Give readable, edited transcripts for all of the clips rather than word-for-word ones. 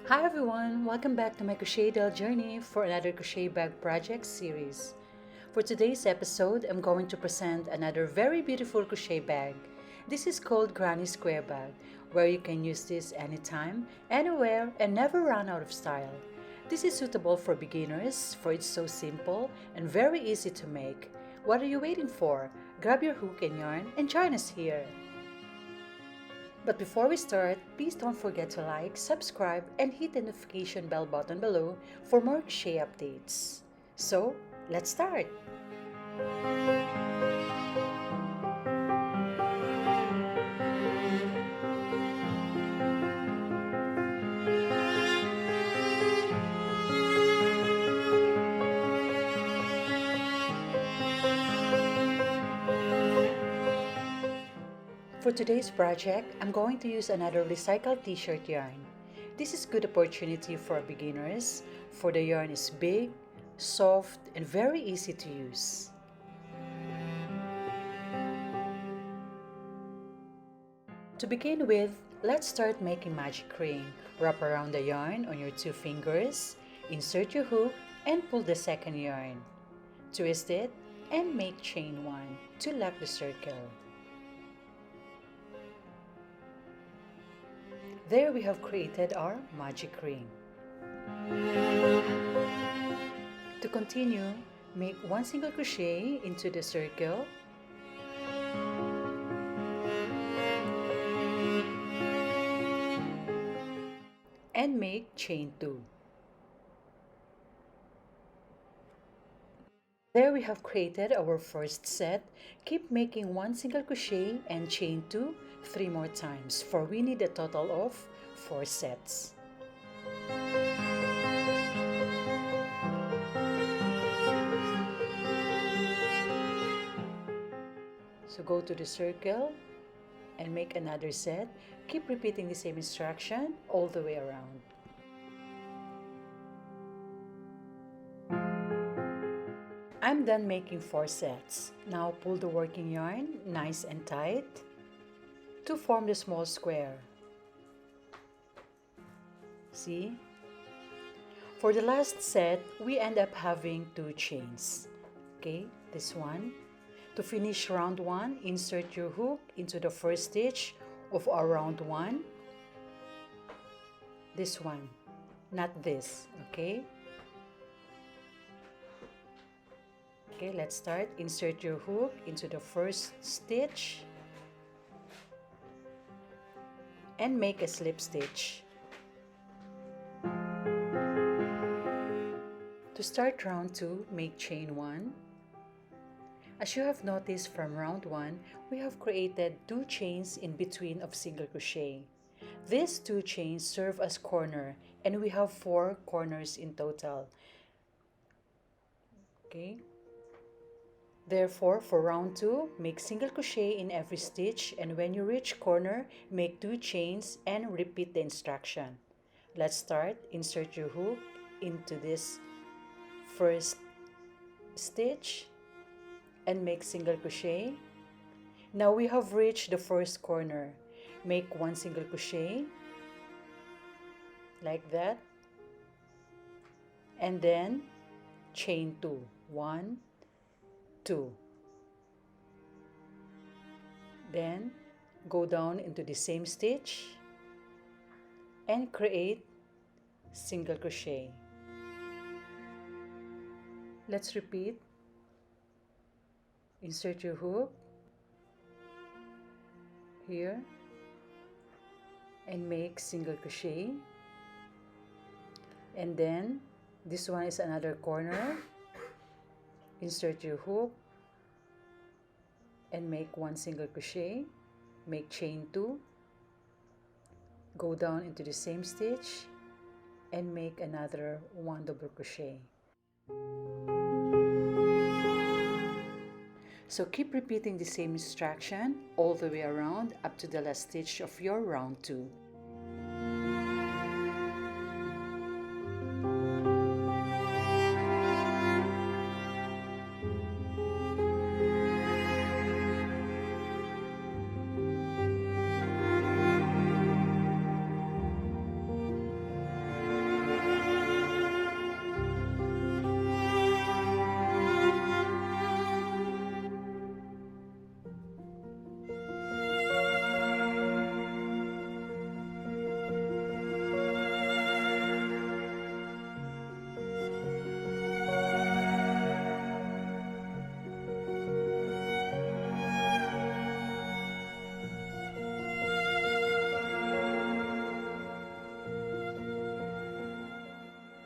Hi everyone, welcome back to My Crochet Doll Journey for another crochet bag project series. For today's episode, I'm going to present another very beautiful crochet bag. This is called Granny Square Bag, where you can use this anytime, anywhere, and never run out of style. This is suitable for beginners, for it's so simple and very easy to make. What are you waiting for? Grab your hook and yarn and join us here. But before we start, please don't forget to like, subscribe, and hit the notification bell button below for more crochet updates. So, let's start! For today's project, I'm going to use another recycled t-shirt yarn. This is good opportunity for beginners, for the yarn is big, soft, and very easy to use. To begin with, let's start making magic ring. Wrap around the yarn on your two fingers, insert your hook, and pull the second yarn. Twist it, and make chain 1 to lock the circle. There we have created our magic ring. To continue, make one single crochet into the circle and make chain 2. There we have created our first set. Keep making one single crochet and chain 2 3 more times, for we need a total of 4 sets. So go to the circle and make another set. Keep repeating the same instruction all the way around. I'm done making 4 sets. Now pull the working yarn nice and tight to form the small square. See? For the last set, we end up having 2 chains. Okay, this one. To finish round 1, insert your hook into the first stitch of our round 1. This one, not this, okay? Okay, let's start. Insert your hook into the first stitch and make a slip stitch. To start round 2, make chain 1. As you have noticed from round 1, we have created 2 chains in between of single crochet. These 2 chains serve as corner, and we have 4 corners in total. Okay? Therefore, for round 2, make single crochet in every stitch, and when you reach corner, make 2 chains and repeat the instruction. Let's start. Insert your hook into this first stitch and make single crochet. Now we have reached the first corner. Make 1 single crochet like that, and then chain 2. 1, 2. Then go down into the same stitch and create single crochet. Let's repeat. Insert your hook here and make single crochet, and then this one is another corner. Insert your hook and make 1 single crochet, make chain 2, go down into the same stitch and make another 1 double crochet. So keep repeating the same instruction all the way around up to the last stitch of your round 2.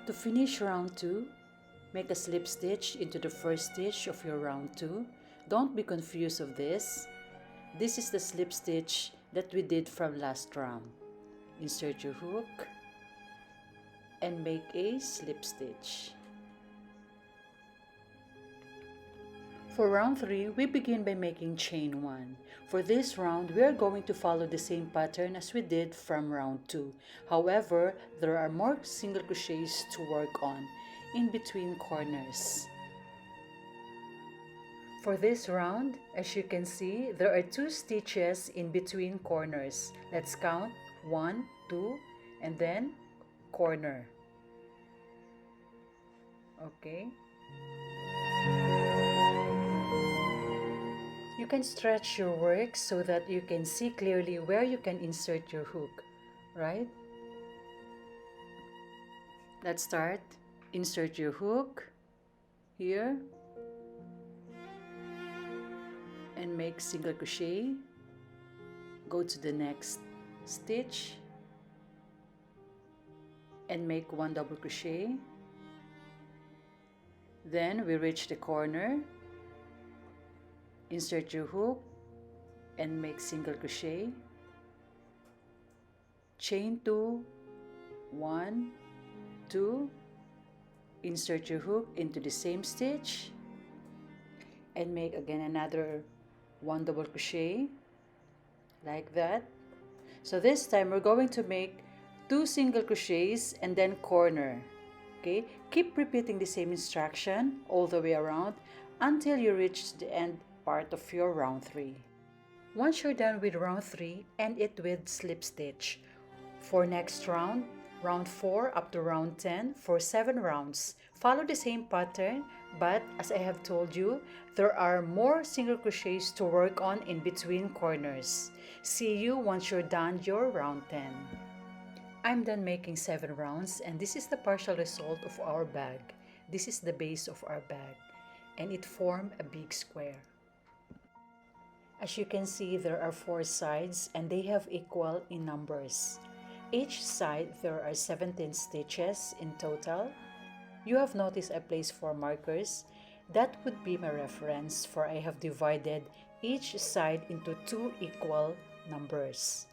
To finish round 2, make a slip stitch into the first stitch of your round 2. Don't be confused of this. This is the slip stitch that we did from last round. Insert your hook and make a slip stitch. For round 3, we begin by making chain 1. For this round, we are going to follow the same pattern as we did from round 2. However, there are more single crochets to work on in between corners. For this round, as you can see, there are 2 stitches in between corners. Let's count 1, 2, and then corner. Okay. You can stretch your work so that you can see clearly where you can insert your hook, right? Let's start. Insert your hook here and make single crochet. Go to the next stitch and make 1 double crochet. Then we reach the corner. Insert your hook and make single crochet. Chain 2, 1, 2. Insert your hook into the same stitch and make again another 1 double crochet like that. So this time we're going to make 2 single crochets and then corner. Okay, keep repeating the same instruction all the way around until you reach the end part of your round 3. Once you're done with round 3, end it with slip stitch. For next round, round 4 up to round 10, for 7 rounds, follow the same pattern, but as I have told you, there are more single crochets to work on in between corners. See you once you're done your round 10. I'm done making 7 rounds, and this is the partial result of our bag. This is the base of our bag, and it formed a big square. As you can see, there are 4 sides and they have equal in numbers. Each side there are 17 stitches in total. You have noticed I placed 4 markers. That would be my reference, for I have divided each side into 2 equal numbers.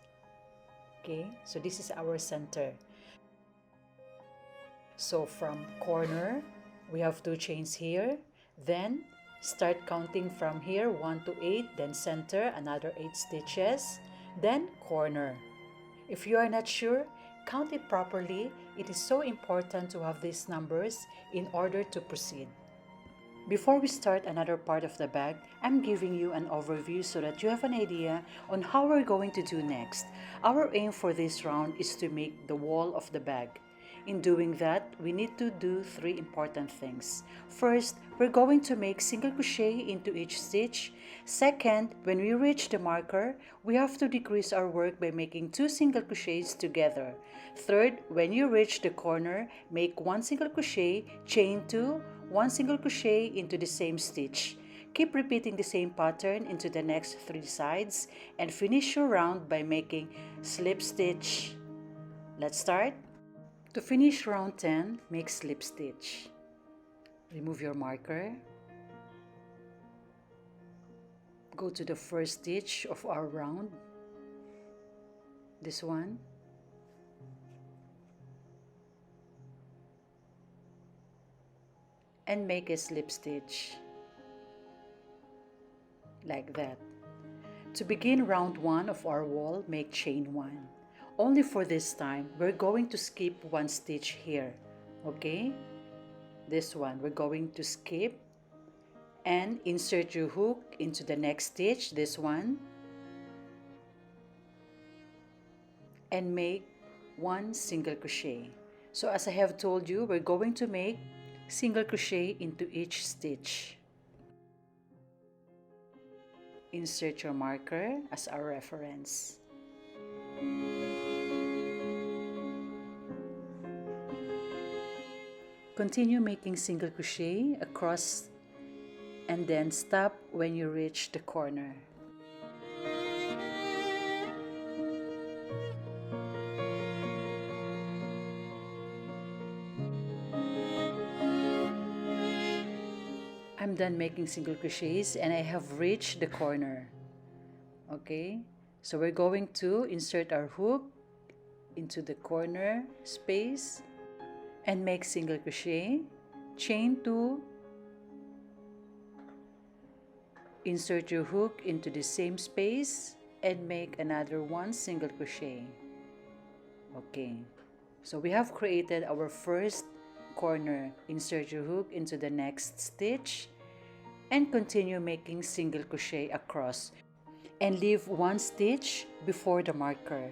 Okay, so this is our center. So from corner, we have 2 chains here. Then start counting from here 1 to 8, then center, another 8 stitches, then corner. If you are not sure, count it properly. It is so important to have these numbers in order to proceed. Before we start another part of the bag, I'm giving you an overview so that you have an idea on how we're going to do next. Our aim for this round is to make the wall of the bag. In doing that, we need to do 3 important things. First, we're going to make single crochet into each stitch. Second, when we reach the marker, we have to decrease our work by making 2 single crochets together. Third, when you reach the corner, make 1 single crochet, chain 2, 1 single crochet into the same stitch. Keep repeating the same pattern into the next 3 sides and finish your round by making slip stitch. Let's start. To finish round 10, make slip stitch. Remove your marker. Go to the first stitch of our round. This one. And make a slip stitch. Like that. To begin round 1 of our wall, make chain 1. Only for this time, we're going to skip 1 stitch here, okay? This one, we're going to skip and insert your hook into the next stitch, this one, and make 1 single crochet. So as I have told you, we're going to make single crochet into each stitch. Insert your marker as our reference. Continue making single crochet across and then stop when you reach the corner. I'm done making single crochets and I have reached the corner. Okay, so we're going to insert our hook into the corner space and make single crochet, chain 2, insert your hook into the same space and make another 1 single crochet. Okay, so we have created our first corner. Insert your hook into the next stitch and continue making single crochet across and leave 1 stitch before the marker.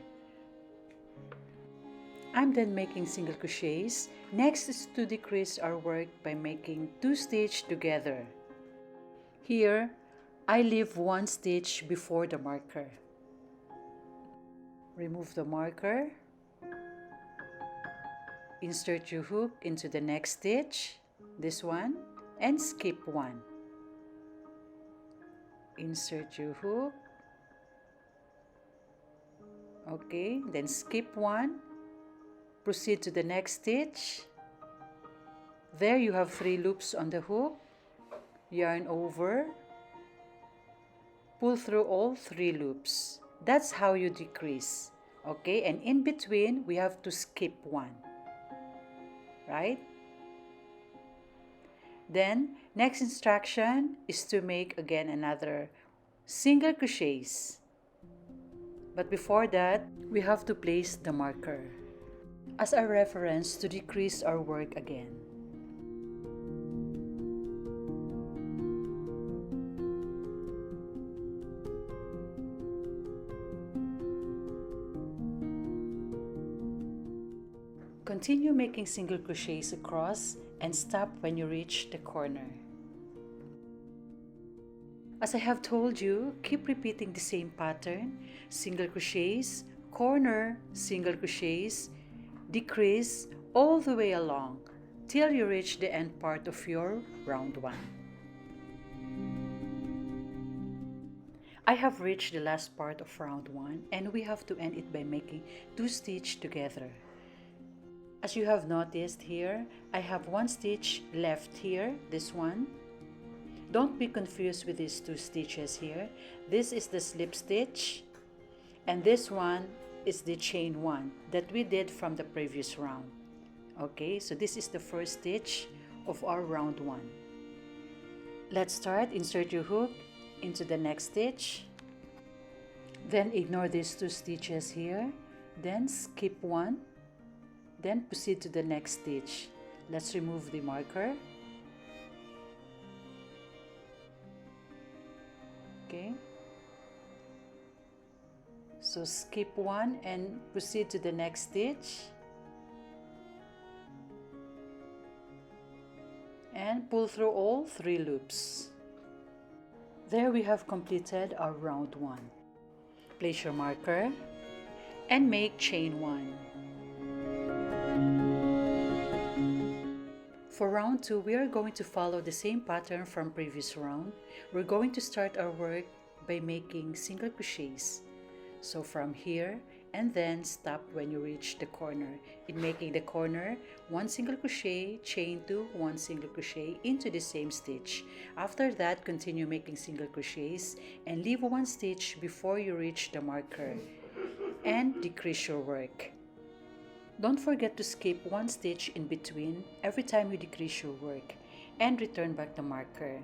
I'm done making single crochets. Next is to decrease our work by making 2 stitches together. Here, I leave 1 stitch before the marker. Remove the marker. Insert your hook into the next stitch, this one, and skip 1. Insert your hook. Okay, then skip 1. Proceed to the next stitch. There you have 3 loops on the hook. Yarn over. Pull through all 3 loops. That's how you decrease. Okay, and in between we have to skip 1. Right? Then next instruction is to make again another single crochets. But before that, we have to place the marker as a reference to decrease our work again. Continue making single crochets across and stop when you reach the corner. As I have told you, keep repeating the same pattern: single crochets, corner, single crochets, decrease all the way along till you reach the end part of your round 1. I have reached the last part of round 1 and we have to end it by making 2 stitches together. As you have noticed here, I have 1 stitch left here, this one. Don't be confused with these 2 stitches here. This is the slip stitch and this one is the chain 1 that we did from the previous round. Okay, so this is the first stitch of our round 1. Let's start. Insert your hook into the next stitch. Then ignore these 2 stitches here. Then skip 1. Then proceed to the next stitch. Let's remove the marker. Okay. So skip 1 and proceed to the next stitch. And pull through all 3 loops. There we have completed our round 1. Place your marker and make chain 1. For round 2, we are going to follow the same pattern from previous round. We're going to start our work by making single crochets. So from here and then stop when you reach the corner. In making the corner, 1 single crochet, chain 2, 1 single crochet into the same stitch. After that, continue making single crochets and leave 1 stitch before you reach the marker and decrease your work. Don't forget to skip 1 stitch in between every time you decrease your work and return back the marker.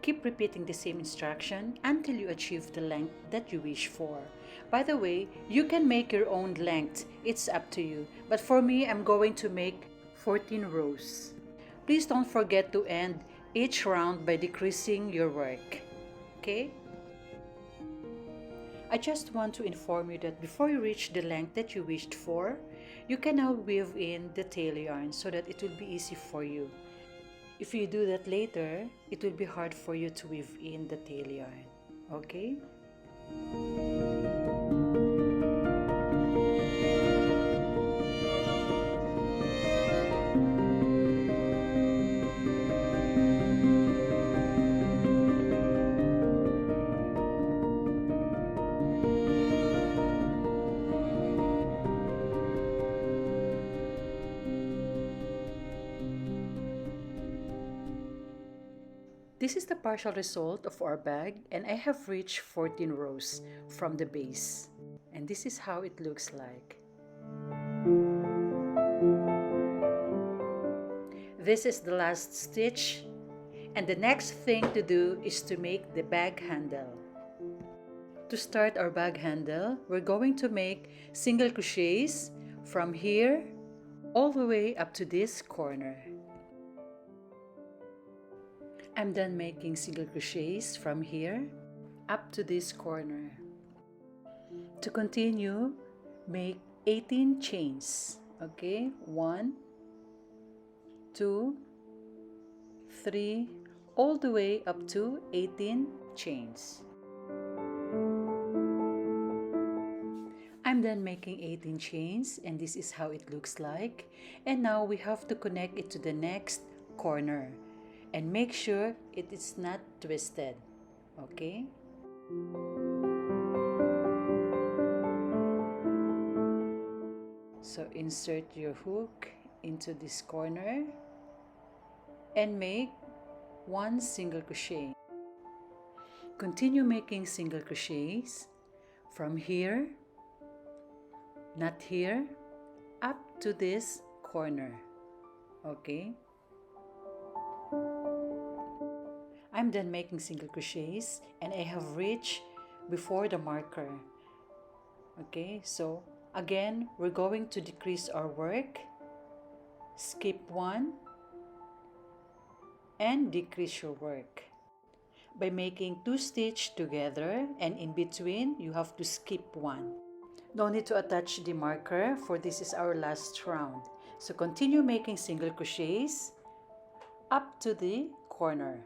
Keep repeating the same instruction until you achieve the length that you wish for. By the way, you can make your own length. It's up to you. But for me, I'm going to make 14 rows. Please don't forget to end each round by decreasing your work. Okay? I just want to inform you that before you reach the length that you wished for, you can now weave in the tail yarn so that it will be easy for you. If you do that later, it will be hard for you to weave in the tail yarn. Okay? This is the partial result of our bag, and I have reached 14 rows from the base. And this is how it looks like. This is the last stitch, and the next thing to do is to make the bag handle. To start our bag handle, we're going to make single crochets from here all the way up to this corner. I'm done making single crochets from here up to this corner. To continue, make 18 chains. Okay, 1, 2, 3, all the way up to 18 chains. I'm done making 18 chains, and this is how it looks like. And now we have to connect it to the next corner and make sure it is not twisted. Okay? So insert your hook into this corner and make 1 single crochet. Continue making single crochets from here, not here, up to this corner. Okay? I'm done making single crochets, and I have reached before the marker. Okay, so again, we're going to decrease our work. Skip 1 and decrease your work by making 2 stitches together, and in between you have to skip 1. No need to attach the marker, for this is our last round. So continue making single crochets up to the corner.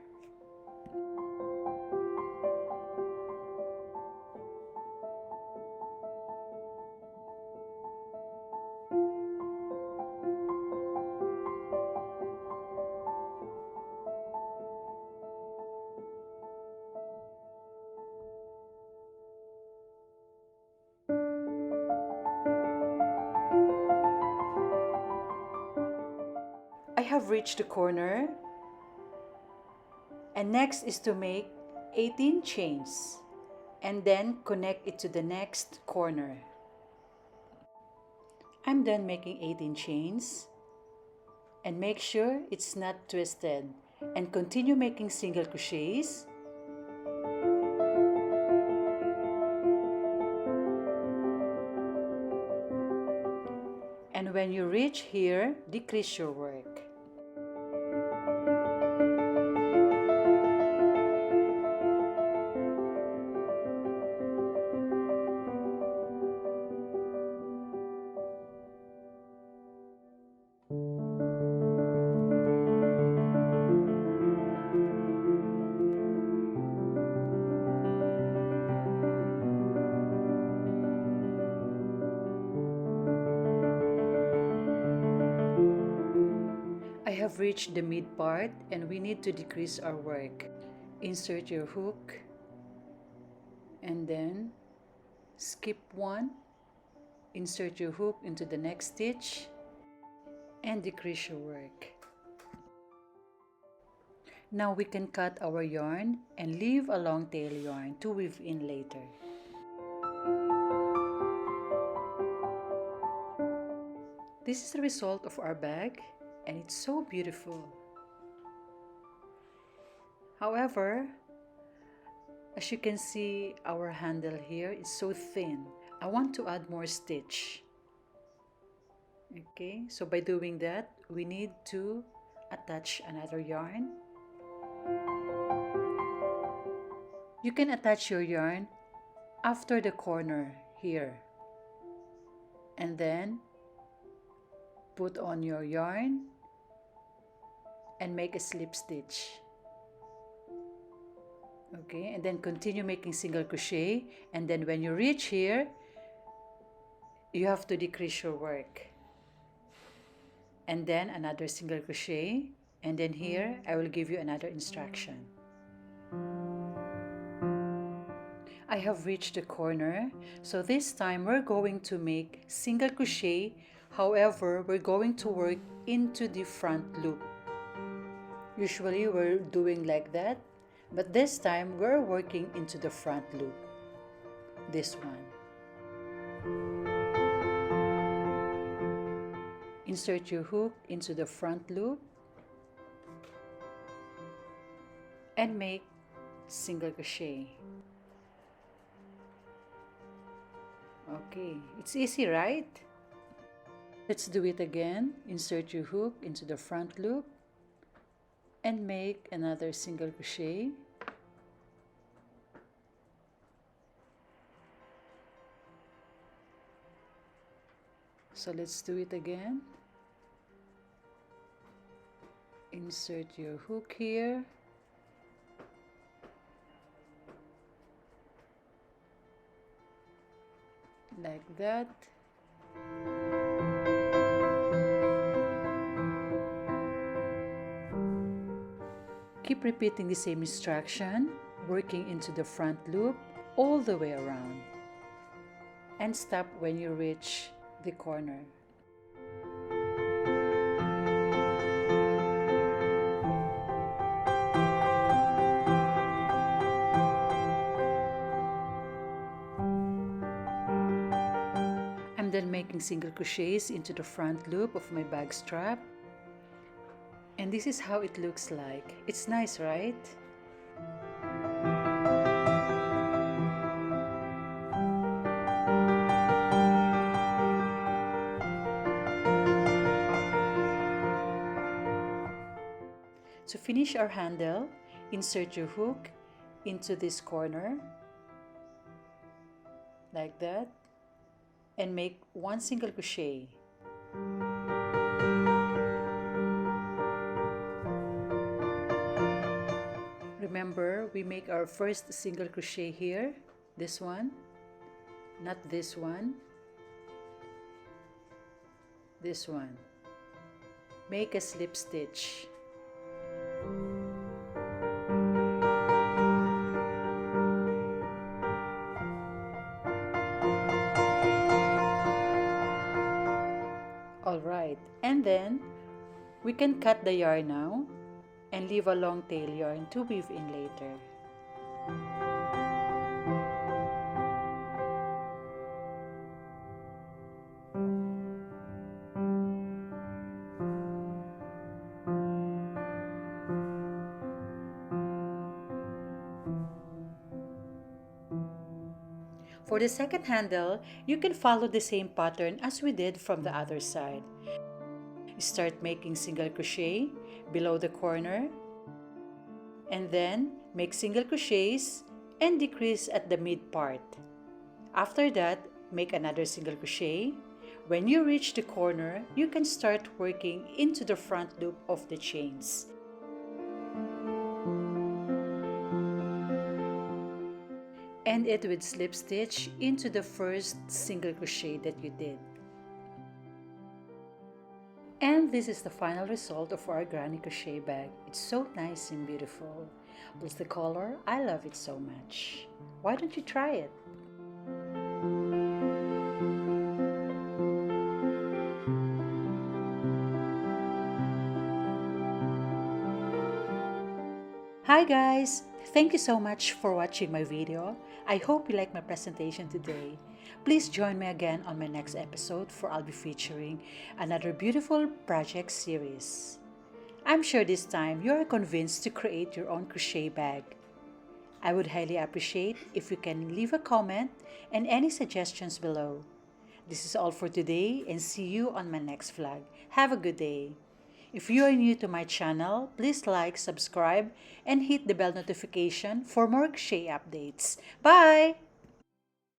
I have reached the corner, and next is to make 18 chains and then connect it to the next corner. I'm done making 18 chains, and make sure it's not twisted, and continue making single crochets. And when you reach here, decrease your work. I have reached the mid part, and we need to decrease our work. Insert your hook and then skip 1, insert your hook into the next stitch and decrease your work. Now we can cut our yarn and leave a long tail yarn to weave in later. This is the result of our bag, and it's so beautiful. However, as you can see, our handle here is so thin. I want to add more stitch. Okay, so by doing that, we need to attach another yarn. You can attach your yarn after the corner here, and then put on your yarn and make a slip stitch. Okay, and then continue making single crochet, and then when you reach here, you have to decrease your work, and then another single crochet, and then here I will give you another instruction. I have reached the corner, so this time we're going to make single crochet. However, we're going to work into the front loop. Usually we're doing like that, But this time, we're working into the front loop. This one. Insert your hook into the front loop and make single crochet. Okay, it's easy, right? Let's do it again. Insert your hook into the front loop and make another single crochet. So let's do it again. Insert your hook here. Like that. Keep repeating the same instruction, working into the front loop all the way around. And stop when you reach the corner. I'm then making single crochets into the front loop of my bag strap. And this is how it looks like. It's nice, right? To finish our handle, insert your hook into this corner, like that, and make one single crochet. Remember, we make our first single crochet here, this one, not this one, this one. Make a slip stitch. Alright, and then we can cut the yarn now and leave a long tail yarn to weave in later. For the second handle, you can follow the same pattern as we did from the other side. Start making single crochet below the corner, and then make single crochets and decrease at the mid part. After that, make another single crochet. When you reach the corner, you can start working into the front loop of the chains. End it with slip stitch into the first single crochet that you did. And this is the final result of our granny crochet bag. It's so nice and beautiful. Plus the color, I love it so much. Why don't you try it? Hi guys! Thank you so much for watching my video. I hope you like my presentation today. Please join me again on my next episode, for I'll be featuring another beautiful project series. I'm sure this time you are convinced to create your own crochet bag. I would highly appreciate if you can leave a comment and any suggestions below. This is all for today, and see you on my next vlog. Have a good day. If you are new to my channel, please like, subscribe, and hit the bell notification for more crochet updates. Bye!